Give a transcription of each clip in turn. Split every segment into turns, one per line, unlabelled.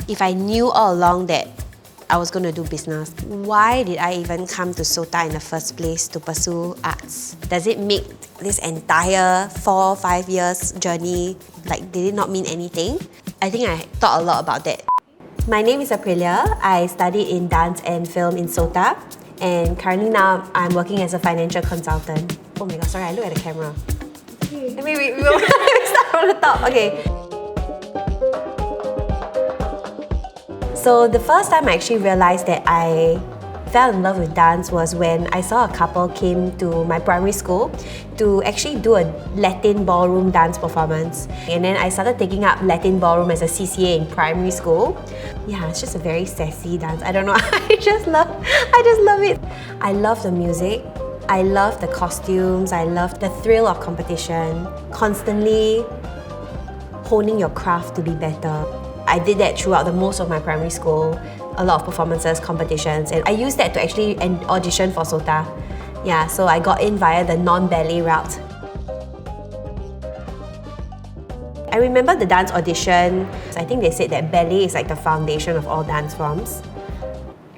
If I knew all along that I was going to do business, why did I even come to SOTA in the first place to pursue arts? Does it make this entire 4-5 years journey, like, did it not mean anything? I think I thought a lot about that. My name is Aprillia. I studied in dance and film in SOTA, and currently now I'm working as a financial consultant. Oh my god, sorry, I look at the camera. Wait, we'll start from the top. Okay. So the first time I actually realized that I fell in love with dance was when I saw a couple came to my primary school to actually do a Latin ballroom dance performance. And then I started taking up Latin ballroom as a CCA in primary school. Yeah, it's just a very sassy dance. I don't know, I just love it. I love the music. I love the costumes. I love the thrill of competition. Constantly honing your craft to be better. I did that throughout the most of my primary school. A lot of performances, competitions, and I used that to actually audition for SOTA. Yeah, so I got in via the non-ballet route. I remember the dance audition. I think they said that ballet is like the foundation of all dance forms.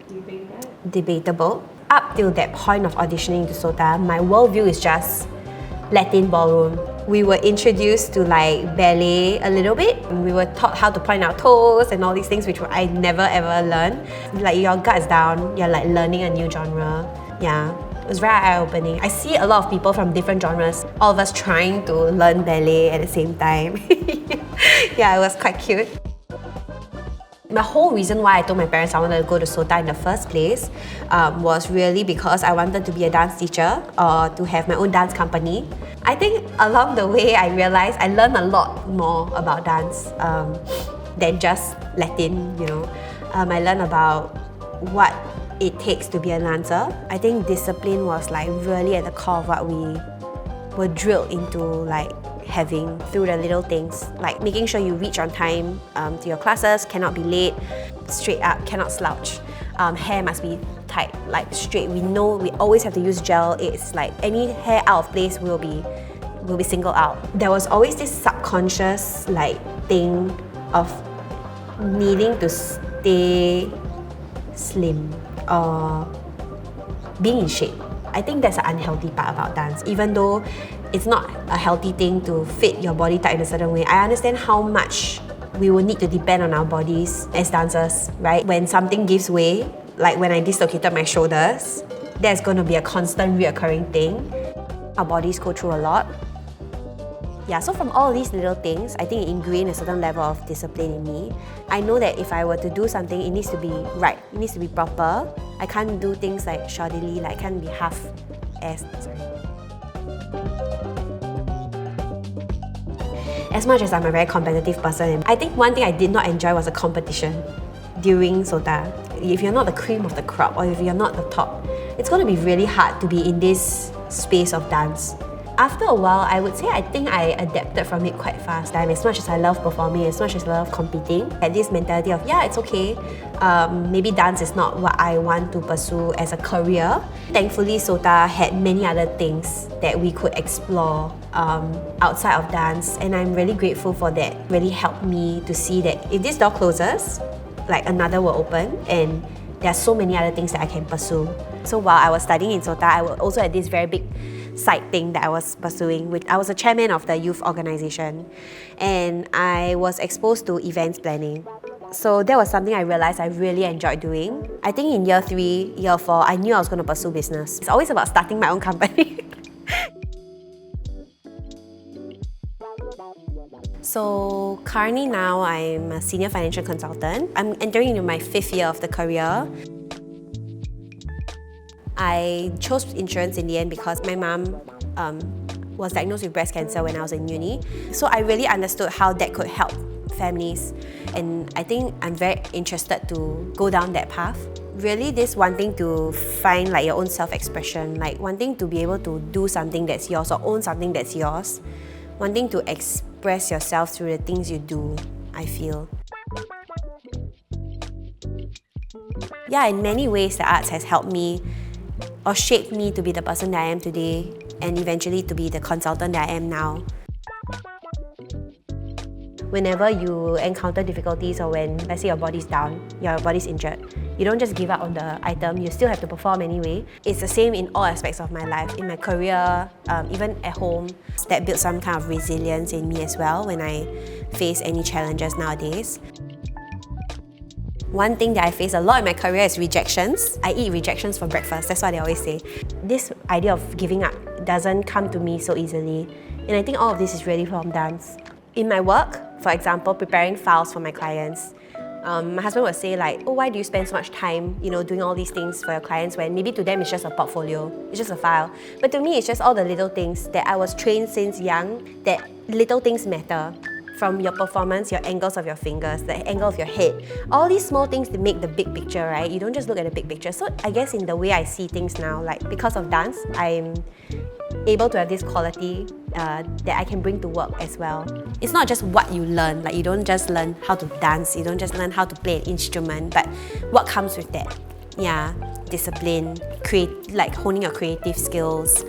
Do you think that?
Debatable. Up till that point of auditioning to SOTA, my worldview is just Latin ballroom. We were introduced to like ballet a little bit. We were taught how to point our toes and all these things which I never ever learned. Like your guts down, you're like learning a new genre. Yeah, it was very eye-opening. I see a lot of people from different genres, all of us trying to learn ballet at the same time. Yeah, it was quite cute. The whole reason why I told my parents I wanted to go to SOTA in the first place was really because I wanted to be a dance teacher or to have my own dance company. I think along the way I realized I learned a lot more about dance than just Latin, you know. I learned about what it takes to be a dancer. I think discipline was like really at the core of what we were drilled into like having through the little things, like making sure you reach on time to your classes, cannot be late, straight up, cannot slouch. Hair must be tight, like straight. We know we always have to use gel. It's like any hair out of place will be singled out. There was always this subconscious like thing of needing to stay slim or being in shape. I think that's an unhealthy part about dance. Even though it's not a healthy thing to fit your body type in a certain way, I understand how much we will need to depend on our bodies as dancers, right? When something gives way, like when I dislocated my shoulders, that's going to be a constant reoccurring thing. Our bodies go through a lot. Yeah, so from all these little things, I think it ingrained a certain level of discipline in me. I know that if I were to do something, it needs to be right, it needs to be proper. I can't do things like shoddily, like I can't be half-assed, As much as I'm a very competitive person, I think one thing I did not enjoy was a competition during SOTA. If you're not the cream of the crop or if you're not the top, it's going to be really hard to be in this space of dance. After a while, I would say I think I adapted from it quite fast. As much as I love performing, as much as I love competing, I had this mentality of, yeah, it's okay. Maybe dance is not what I want to pursue as a career. Thankfully, SOTA had many other things that we could explore outside of dance, and I'm really grateful for that. It really helped me to see that if this door closes, like another will open, and there are so many other things that I can pursue. So while I was studying in SOTA, I also had this very big side thing that I was pursuing. I was a chairman of the youth organisation, and I was exposed to events planning. So that was something I realised I really enjoyed doing. I think in year 3, year 4, I knew I was going to pursue business. It's always about starting my own company. So currently now I'm a senior financial consultant. I'm entering into my 5th year of the career. I chose insurance in the end because my mum was diagnosed with breast cancer when I was in uni. So I really understood how that could help families, and I think I'm very interested to go down that path. Really this wanting to find like your own self-expression, like wanting to be able to do something that's yours or own something that's yours, wanting to express yourself through the things you do, I feel. Yeah, in many ways the arts has helped me or shaped me to be the person that I am today, and eventually to be the consultant that I am now. whenever you encounter difficulties or when, let's say, your body's down, your body's injured, you don't just give up on the item, you still have to perform anyway. It's the same in all aspects of my life, in my career, even at home. That builds some kind of resilience in me as well when I face any challenges nowadays. One thing that I face a lot in my career is rejections. I eat rejections for breakfast, that's what they always say. This idea of giving up doesn't come to me so easily. And I think all of this is really from dance. In my work, for example, preparing files for my clients, my husband would say like, oh, why do you spend so much time, doing all these things for your clients when maybe to them it's just a portfolio, it's just a file. But to me, it's just all the little things that I was trained since young, that little things matter. From your performance, your angles of your fingers, the angle of your head, all these small things that make the big picture, right? You don't just look at the big picture. So I guess in the way I see things now, like because of dance, I'm able to have this quality that I can bring to work as well. It's not just what you learn, like you don't just learn how to dance, you don't just learn how to play an instrument, but what comes with that. Yeah, discipline, like honing your creative skills,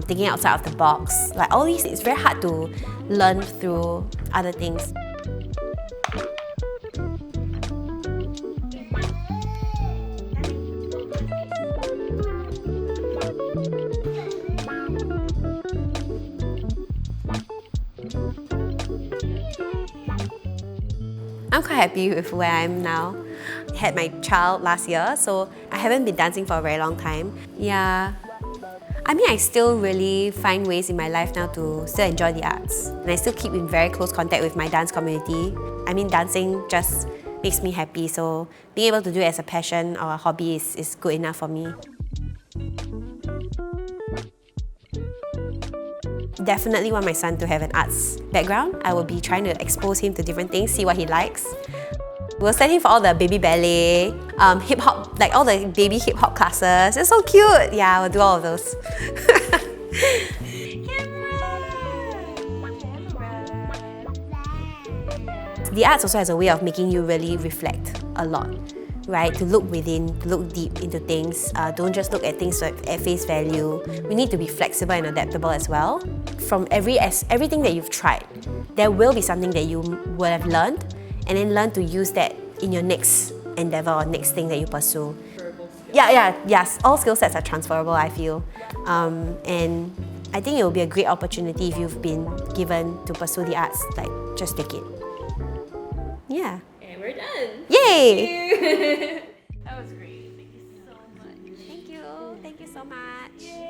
thinking outside of the box. Like all these, it's very hard to learn through other things. I'm quite happy with where I am now. I had my child last year, so I haven't been dancing for a very long time. Yeah. I mean, I still really find ways in my life now to still enjoy the arts. And I still keep in very close contact with my dance community. I mean, dancing just makes me happy, so being able to do it as a passion or a hobby is good enough for me. Definitely want my son to have an arts background. I will be trying to expose him to different things, see what he likes. We'll send him for all the baby ballet, hip-hop, like all the baby hip-hop classes. It's so cute! Yeah, we'll do all of those. The arts also has a way of making you really reflect a lot, right? To look within, to look deep into things. Don't just look at things at face value. We need to be flexible and adaptable as well. From everything that you've tried, there will be something that you will have learned, and then learn to use that in your next endeavor or next thing that you pursue. Yes. All skill sets are transferable, I feel. And I think it will be a great opportunity if you've been given to pursue the arts. Like, just take it. Yeah.
And we're done.
Yay!
Thank you. That was great. Thank you so much.
Thank you. Thank you so much.
Yay!